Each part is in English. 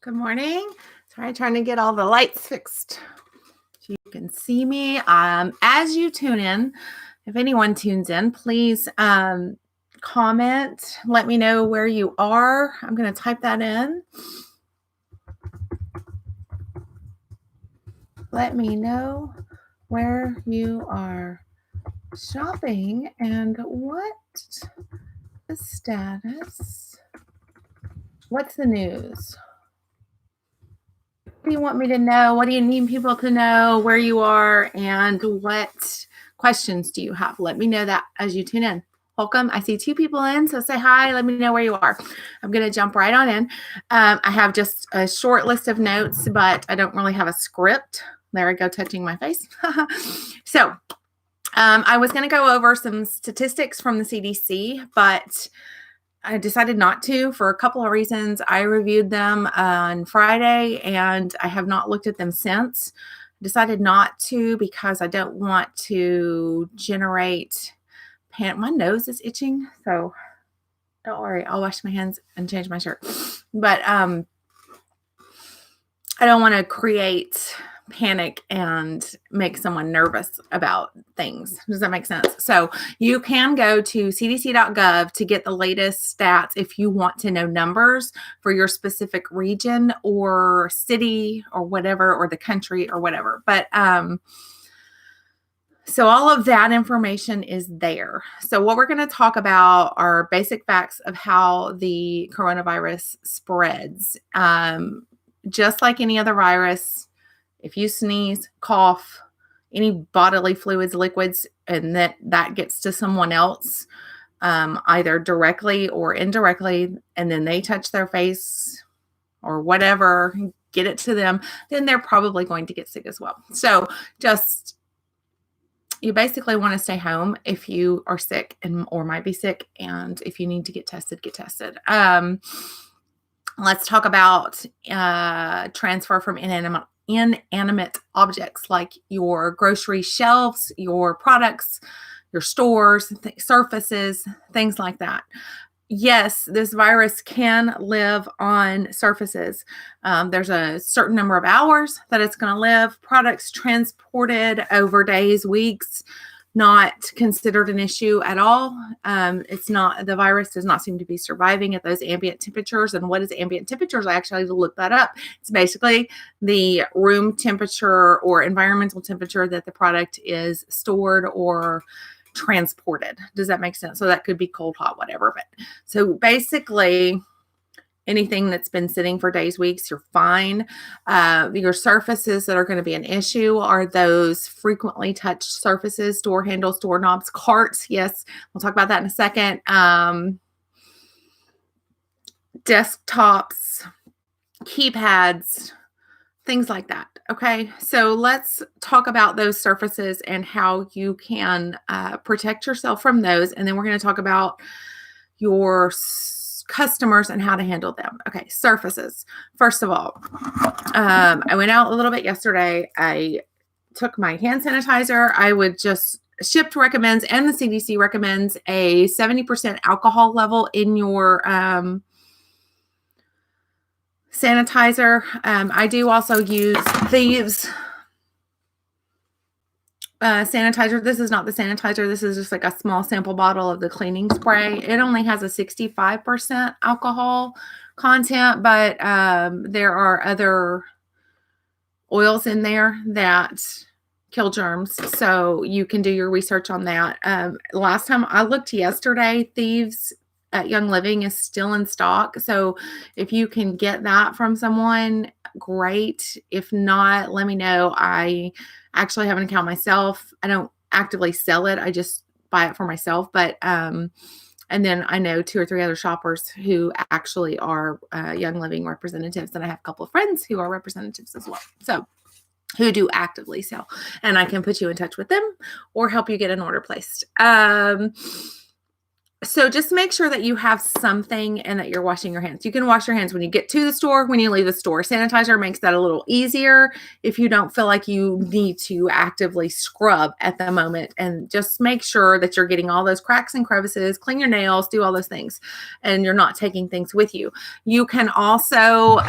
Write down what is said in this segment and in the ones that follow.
Good morning. Sorry, trying to get all the lights fixed so you can see me. As you tune in, if anyone tunes in, please comment. Let me know where you are. I'm going to type that in. Let me know where you are shopping and what the status. What's the news? What do you want me to know? What do you need people to know where you are and what questions do you have? Let me know that as you tune in. Welcome. I see 2 people in, so say hi. Let me know where you are. I'm going to jump right on in. I have just a short list of notes, but I don't really have a script. There I go, touching my face. So I was going to go over some statistics from the CDC, but I decided not to for a couple of reasons. I reviewed them on Friday and I have not looked at them since. I decided not to because I don't want to generate panic. My nose is itching, so don't worry. I'll wash my hands and change my shirt. But I don't want to create panic and make someone nervous about things. Does that make sense? So you can go to cdc.gov to get the latest stats if you want to know numbers for your specific region or city or whatever, or the country or whatever. But so all of that information is there. So what we're going to talk about are basic facts of how the coronavirus spreads. Just like any other virus, if you sneeze, cough, any bodily fluids, liquids, and that gets to someone else, either directly or indirectly, and then they touch their face or whatever, get it to them, then they're probably going to get sick as well. So you basically want to stay home if you are sick or might be sick, and if you need to get tested, get tested. Let's talk about transfer from inanimate objects like your grocery shelves, your products, your stores, surfaces, things like that. Yes, this virus can live on surfaces. There's a certain number of hours that it's going to live. Products transported over days, weeks, not considered an issue at all. The virus does not seem to be surviving at those ambient temperatures. And what is ambient temperatures? I actually had to look that up. It's basically the room temperature or environmental temperature that the product is stored or transported. Does that make sense? So that could be cold, hot, whatever. But so basically, anything that's been sitting for days, weeks, you're fine. Your surfaces that are going to be an issue are those frequently touched surfaces, door handles, doorknobs, carts. Yes, we'll talk about that in a second. Desktops, keypads, things like that. Okay, so let's talk about those surfaces and how you can protect yourself from those. And then we're going to talk about your customers and how to handle them. Okay, surfaces. First of all, I went out a little bit yesterday. I took my hand sanitizer. Shipt recommends, and the CDC recommends, a 70% alcohol level in your sanitizer. I do also use Thieves sanitizer. This is not the sanitizer. This is just like a small sample bottle of the cleaning spray. It only has a 65% alcohol content, but there are other oils in there that kill germs. So you can do your research on that. Last time I looked yesterday, Thieves at Young Living is still in stock. So if you can get that from someone, great. If not, let me know. I actually have an account myself. I don't actively sell it. I just buy it for myself. But and then I know 2 or 3 other shoppers who actually are Young Living representatives. And I have a couple of friends who are representatives as well. So who do actively sell. And I can put you in touch with them or help you get an order placed. So just make sure that you have something and that you're washing your hands. You can wash your hands when you get to the store, when you leave the store. Sanitizer makes that a little easier if you don't feel like you need to actively scrub at the moment. And just make sure that you're getting all those cracks and crevices, clean your nails, do all those things, and you're not taking things with you. You can also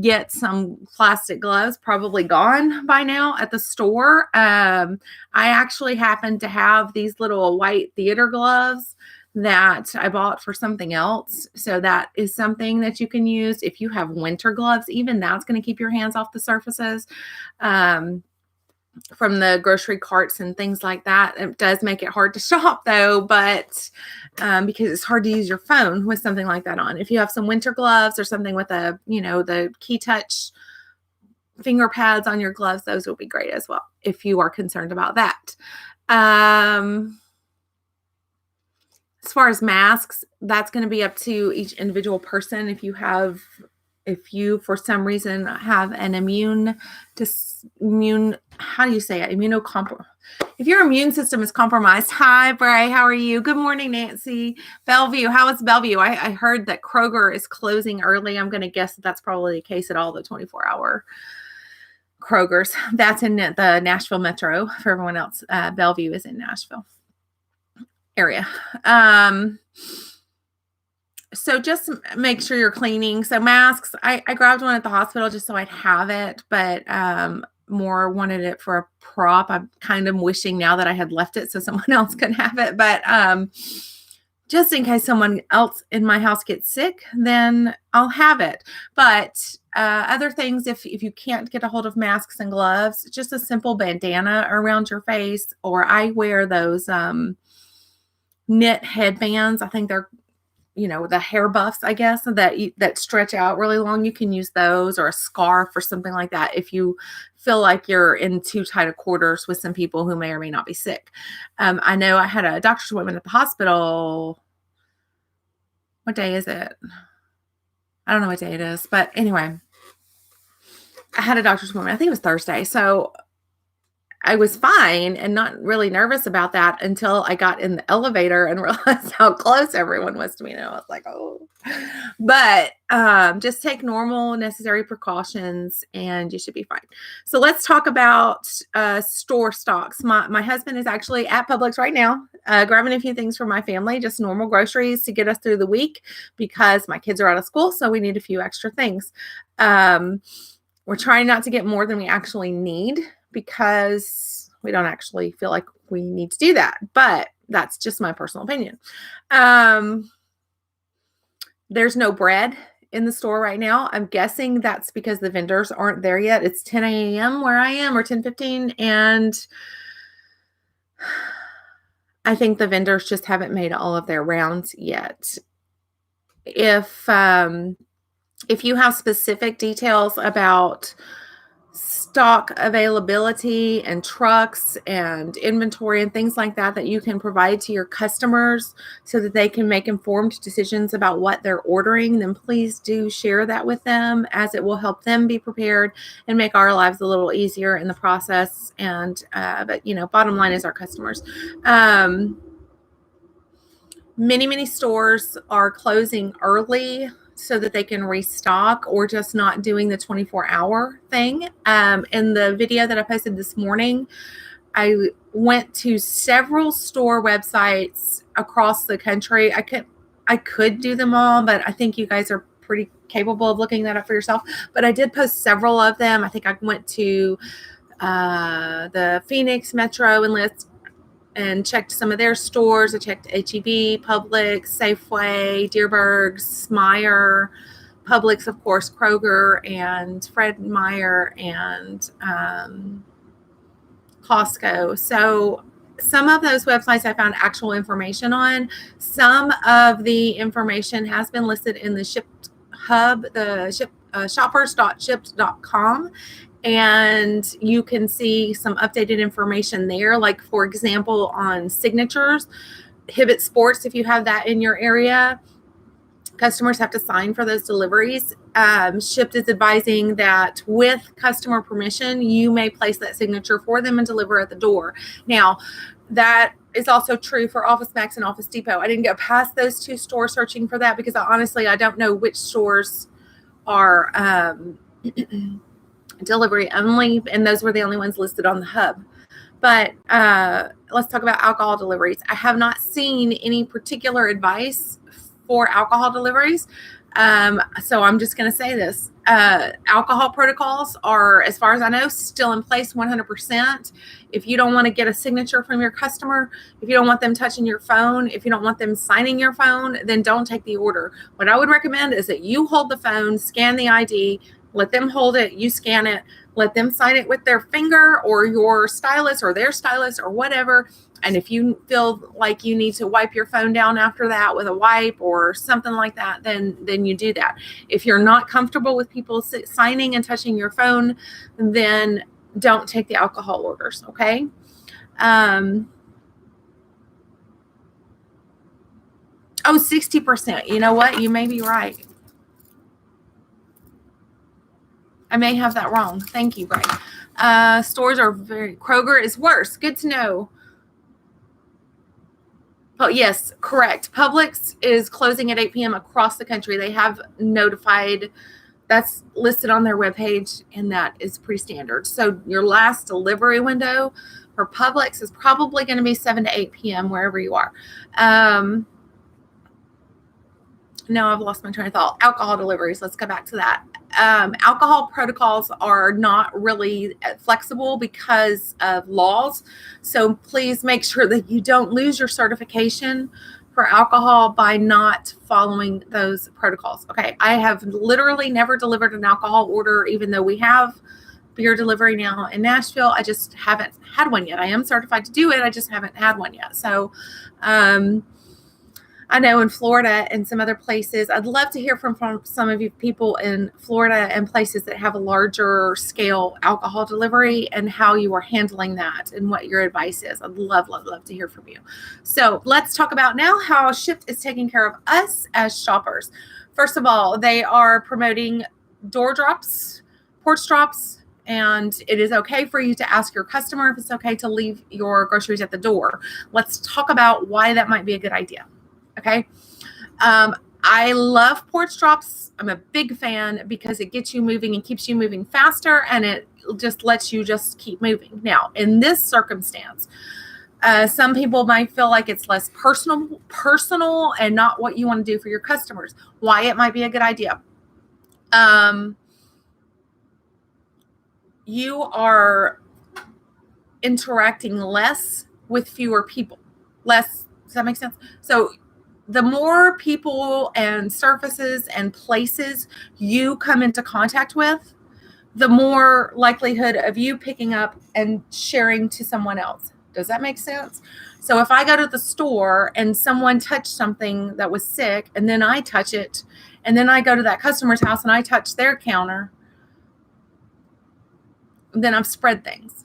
get some plastic gloves, probably gone by now at the store. I actually happen to have these little white theater gloves that I bought for something else. So that is something that you can use if you have winter gloves. Even that's going to keep your hands off the surfaces from the grocery carts and things like that. It does make it hard to shop though, but because it's hard to use your phone with something like that on. If you have some winter gloves or something with a, the key touch finger pads on your gloves, those will be great as well if you are concerned about that. As far as masks, that's going to be up to each individual person. If you for some reason have an if your immune system is compromised. Hi, Bray, how are you? Good morning, Nancy. Bellevue, how is Bellevue? I heard that Kroger is closing early. I'm going to guess that's probably the case at all the 24-hour Krogers. That's in the Nashville metro. For everyone else, Bellevue is in Nashville area. So just make sure you're cleaning. So masks, I grabbed one at the hospital just so I'd have it, but more wanted it for a prop. I'm kind of wishing now that I had left it so someone else could have it. But just in case someone else in my house gets sick, then I'll have it. But other things, if you can't get a hold of masks and gloves, just a simple bandana around your face, or I wear those knit headbands. I think they're, the hair buffs, I guess, that stretch out really long. You can use those, or a scarf or something like that if you feel like you're in too tight of quarters with some people who may or may not be sick. I know I had a doctor's appointment at the hospital. What day is it? I don't know what day it is, but anyway, I had a doctor's appointment. I think it was Thursday. So I was fine and not really nervous about that until I got in the elevator and realized how close everyone was to me. And I was like, oh, but just take normal necessary precautions and you should be fine. So let's talk about store stocks. My husband is actually at Publix right now, grabbing a few things for my family, just normal groceries to get us through the week because my kids are out of school. So we need a few extra things. We're trying not to get more than we actually need, because we don't actually feel like we need to do that. But that's just my personal opinion. There's no bread in the store right now. I'm guessing that's because the vendors aren't there yet. It's 10 a.m. where I am, or 10:15. And I think the vendors just haven't made all of their rounds yet. If you have specific details about stock availability and trucks and inventory and things like that you can provide to your customers so that they can make informed decisions about what they're ordering, then please do share that with them, as it will help them be prepared and make our lives a little easier in the process. And but bottom line is our customers. Many stores are closing early so that they can restock, or just not doing the 24-hour thing. In the video that I posted this morning, I went to several store websites across the country. I could do them all, but I think you guys are pretty capable of looking that up for yourself. But I did post several of them. I think I went to the Phoenix Metro and checked some of their stores. I checked H-E-B, Publix, Safeway, Dearborg's, Meijer, Publix, of course, Kroger, and Fred Meyer, and Costco. So some of those websites I found actual information on. Some of the information has been listed in the Shipped Hub, the shoppers.shipped.com. And you can see some updated information there. Like, for example, on signatures, Hibbett Sports, if you have that in your area, customers have to sign for those deliveries. Shipped is advising that with customer permission, you may place that signature for them and deliver at the door. Now, that is also true for Office Max and Office Depot. I didn't go past those two stores searching for that because I don't know which stores are delivery only, and those were the only ones listed on the hub. But let's talk about alcohol deliveries. I have not seen any particular advice for alcohol deliveries. So I'm just going to say this. Alcohol protocols are, as far as I know, still in place 100%. If you don't want to get a signature from your customer, if you don't want them touching your phone, if you don't want them signing your phone, then don't take the order. What I would recommend is that you hold the phone, scan the ID, let them hold it, you scan it, let them sign it with their finger or your stylus or their stylus or whatever. And if you feel like you need to wipe your phone down after that with a wipe or something like that, then you do that. If you're not comfortable with people signing and touching your phone, then don't take the alcohol orders, okay? Oh, 60%. You know what? You may be right. I may have that wrong. Thank you, Ray. Stores are Kroger is worse. Good to know. Oh, yes, correct. Publix is closing at 8 p.m. across the country. They have notified. That's listed on their webpage, and that is pretty standard. So your last delivery window for Publix is probably going to be 7 to 8 p.m. wherever you are. No, I've lost my train of thought. Alcohol deliveries. Let's go back to that. Alcohol protocols are not really flexible because of laws. So please make sure that you don't lose your certification for alcohol by not following those protocols. Okay. I have literally never delivered an alcohol order, even though we have beer delivery now in Nashville. I just haven't had one yet. I am certified to do it. I just haven't had one yet. So, I know in Florida and some other places, I'd love to hear from some of you people in Florida and places that have a larger scale alcohol delivery and how you are handling that and what your advice is. I'd love, love, love to hear from you. So let's talk about now how Shipt is taking care of us as shoppers. First of all, they are promoting door drops, porch drops, and it is okay for you to ask your customer if it's okay to leave your groceries at the door. Let's talk about why that might be a good idea. Okay. I love porch drops. I'm a big fan because it gets you moving and keeps you moving faster, and it just lets you just keep moving. Now, in this circumstance, some people might feel like it's less personal and not what you want to do for your customers. Why it might be a good idea. You are interacting less with fewer people. Less, does that make sense? So the more people and surfaces and places you come into contact with, the more likelihood of you picking up and sharing to someone else. Does that make sense? So if I go to the store and someone touched something that was sick, and then I touch it, and then I go to that customer's house and I touch their counter, then I've spread things.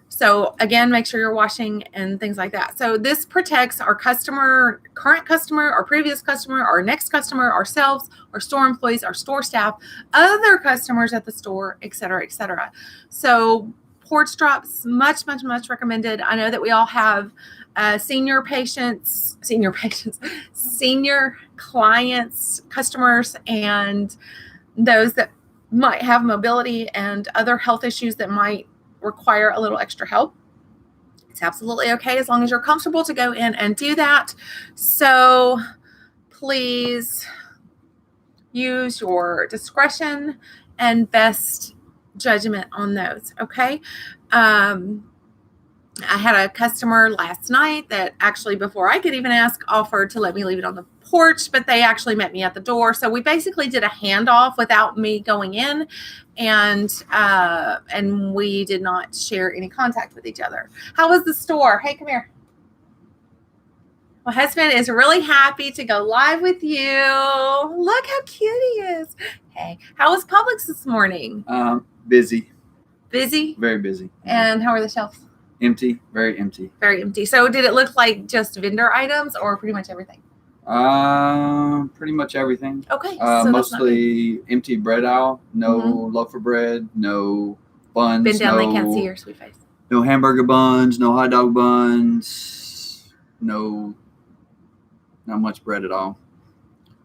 So again, make sure you're washing and things like that. So this protects our customer, current customer, our previous customer, our next customer, ourselves, our store employees, our store staff, other customers at the store, et cetera, et cetera. So porch drops, much, much, much recommended. I know that we all have senior clients, customers, and those that might have mobility and other health issues that might require a little extra help. It's absolutely okay as long as you're comfortable to go in and do that. So please use your discretion and best judgment on those. Okay. I had a customer last night that actually, before I could even ask, offered to let me leave it on the porch, but they actually met me at the door. So we basically did a handoff without me going in, and we did not share any contact with each other. How was the store? Hey, come here. My husband is really happy to go live with you. Look how cute he is. Hey, how was Publix this morning? Busy. Busy? Very busy. And how are the shelves? Empty. Very empty. Very empty. So did it look like just vendor items or pretty much everything? Pretty much everything. Okay. So mostly empty bread aisle. No loaf of bread. No buns. Bend down, they can't see your sweet face. No hamburger buns. No hot dog buns. not much bread at all.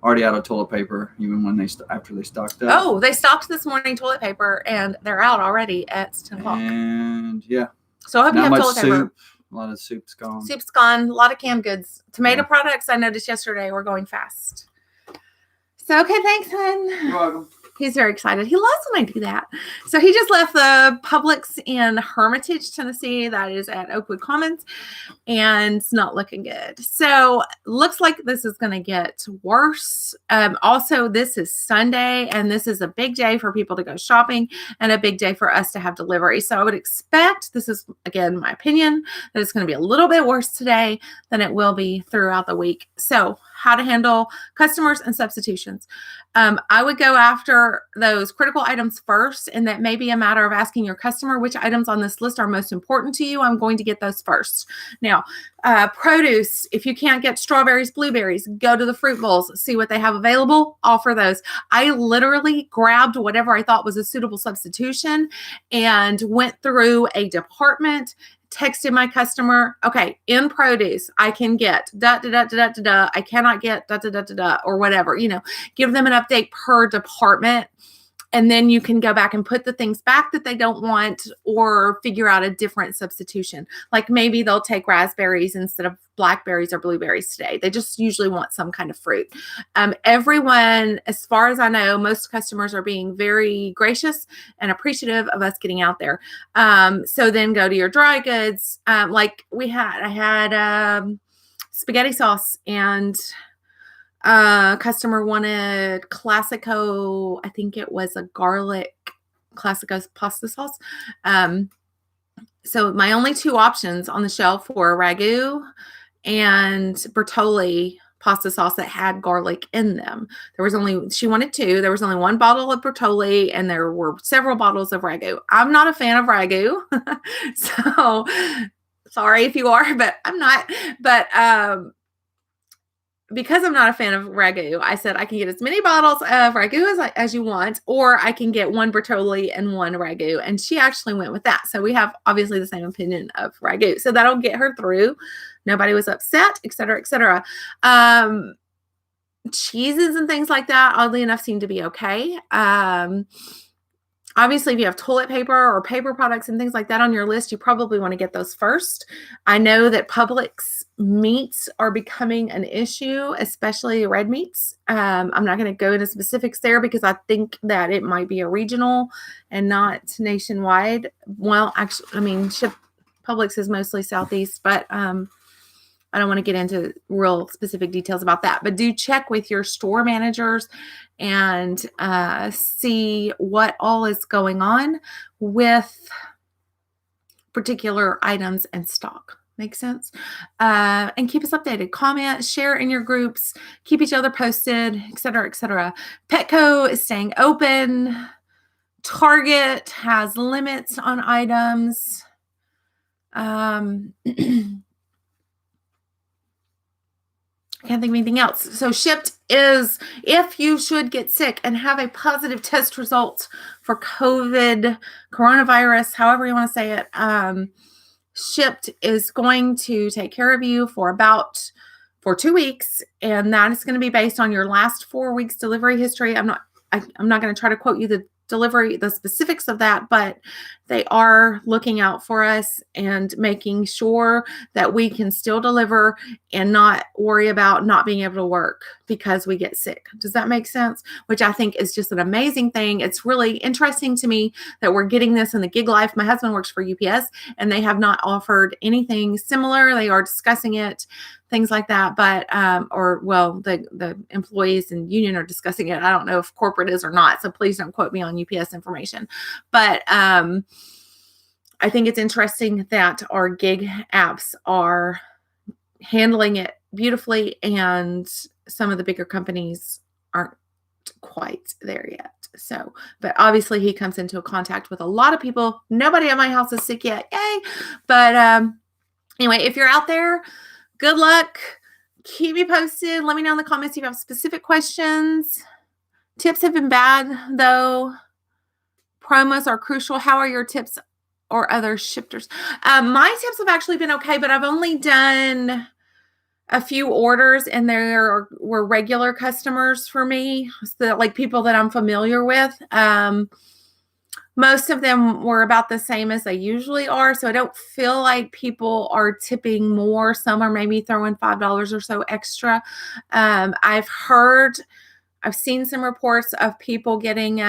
Already out of toilet paper, even when after they stocked up. Oh, they stocked this morning toilet paper, and they're out already at 10 o'clock. And yeah. So I hope you have toilet soup. Paper. A lot of soup's gone. Soup's gone. A lot of canned goods. Tomato products, I noticed yesterday, were going fast. So, okay, thanks, hon. You're welcome. He's very excited. He loves when I do that. So he just left the Publix in Hermitage, Tennessee. That is at Oakwood Commons. And it's not looking good. So looks like this is going to get worse. Also, this is Sunday, and this is a big day for people to go shopping and a big day for us to have delivery. So I would expect, this is, again, my opinion, that it's going to be a little bit worse today than it will be throughout the week. So how to handle customers and substitutions. I would go after those critical items first, and that may be a matter of asking your customer which items on this list are most important to you. I'm going to get those first. Now, produce, if you can't get strawberries, blueberries, go to the fruit bowls, see what they have available, offer those. I literally grabbed whatever I thought was a suitable substitution and went through a department, texted my customer, okay, in produce, I can get I cannot get or whatever, give them an update per department. And then you can go back and put the things back that they don't want, or figure out a different substitution. Like maybe they'll take raspberries instead of blackberries or blueberries today. They just usually want some kind of fruit. Everyone, as far as I know, most customers are being very gracious and appreciative of us getting out there. So then go to your dry goods. Like I had spaghetti sauce, and customer wanted Classico. I think it was a garlic Classico pasta sauce. So my only two options on the shelf were ragu and Bertolli pasta sauce that had garlic in them. She wanted two. There was only one bottle of Bertolli, and there were several bottles of ragu. I'm not a fan of ragu. So sorry if you are, but I'm not. But, because I'm not a fan of ragu, I said I can get as many bottles of ragu as you want, or I can get one Bertolli and one ragu. And she actually went with that. So we have obviously the same opinion of ragu. So that'll get her through. Nobody was upset, et cetera, et cetera. Cheeses and things like that, oddly enough, seem to be okay. Obviously, if you have toilet paper or paper products and things like that on your list, you probably want to get those first. I know that Publix meats are becoming an issue, especially red meats. I'm not going to go into specifics there because I think that it might be a regional and not nationwide. Well, actually, Publix is mostly Southeast, but I don't want to get into real specific details about that, but do check with your store managers and see what all is going on with particular items and stock. Make sense? And keep us updated. Comment, share in your groups, keep each other posted, et cetera, et cetera. Petco is staying open. Target has limits on items. I can't think of anything else. So Shipt is, if you should get sick and have a positive test result for COVID, coronavirus, however you want to say it, Shipt is going to take care of you for 2 weeks. And that is going to be based on your last 4 weeks delivery history. I'm not going to try to quote you the specifics of that, but they are looking out for us and making sure that we can still deliver and not worry about not being able to work because we get sick. Does that make sense? Which I think is just an amazing thing. It's really interesting to me that we're getting this in the gig life. My husband works for UPS, and they have not offered anything similar. They are discussing it, things like that. But, the employees and union are discussing it. I don't know if corporate is or not. So please don't quote me on UPS information. But I think it's interesting that our gig apps are handling it beautifully, and some of the bigger companies aren't quite there yet. So, but obviously he comes into contact with a lot of people. Nobody at my house is sick yet. Yay. But anyway, if you're out there, good luck. Keep me posted. Let me know in the comments if you have specific questions. Tips have been bad, though. Promos are crucial. How are your tips or other shippers? My tips have actually been okay, but I've only done a few orders and there were regular customers for me, so like people that I'm familiar with. Most of them were about the same as they usually are. So I don't feel like people are tipping more. Some are maybe throwing $5 or so extra. I've seen some reports of people getting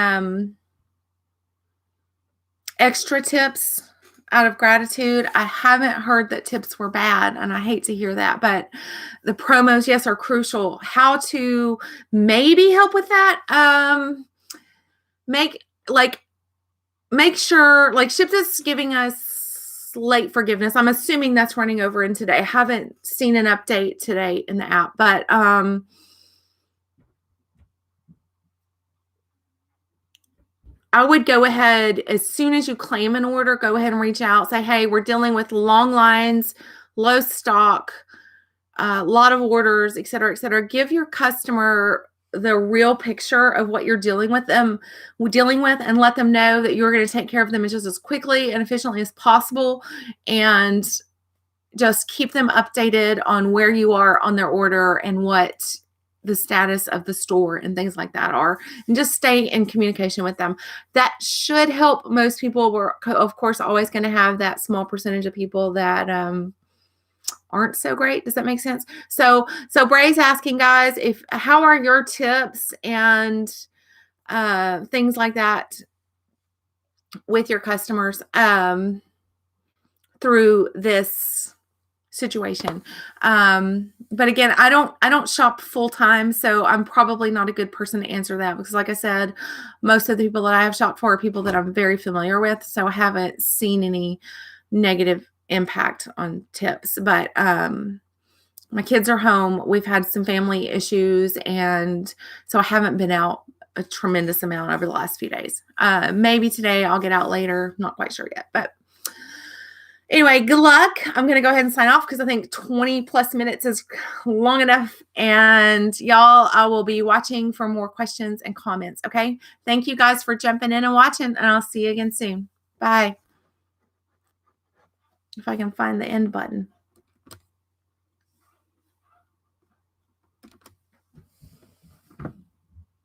extra tips out of gratitude. I haven't heard that tips were bad, and I hate to hear that, but the promos, yes, are crucial. How to maybe help with that? Make sure, like, Shipt is giving us late forgiveness. I'm assuming that's running over in today. I haven't seen an update today in the app, but I would go ahead as soon as you claim an order, go ahead and reach out. Say, hey, we're dealing with long lines, low stock, a lot of orders, et cetera, et cetera. Give your customer the real picture of what you're dealing with, and let them know that you're going to take care of them just as quickly and efficiently as possible, and just keep them updated on where you are on their order and what the status of the store and things like that are, and just stay in communication with them. That should help most people. We're, of course, always going to have that small percentage of people that aren't so great. Does that make sense? So Bray's asking, guys, how are your tips and things like that with your customers through this situation? But again, I don't shop full time, so I'm probably not a good person to answer that, because like I said, most of the people that I have shopped for are people that I'm very familiar with, so I haven't seen any negative impact on tips. But my kids are home. We've had some family issues, and so I haven't been out a tremendous amount over the last few days. Maybe today I'll get out later. Not quite sure yet, but anyway, good luck. I'm going to go ahead and sign off because I think 20 plus minutes is long enough. And y'all, I will be watching for more questions and comments. Okay. Thank you guys for jumping in and watching, and I'll see you again soon. Bye. If I can find the end button.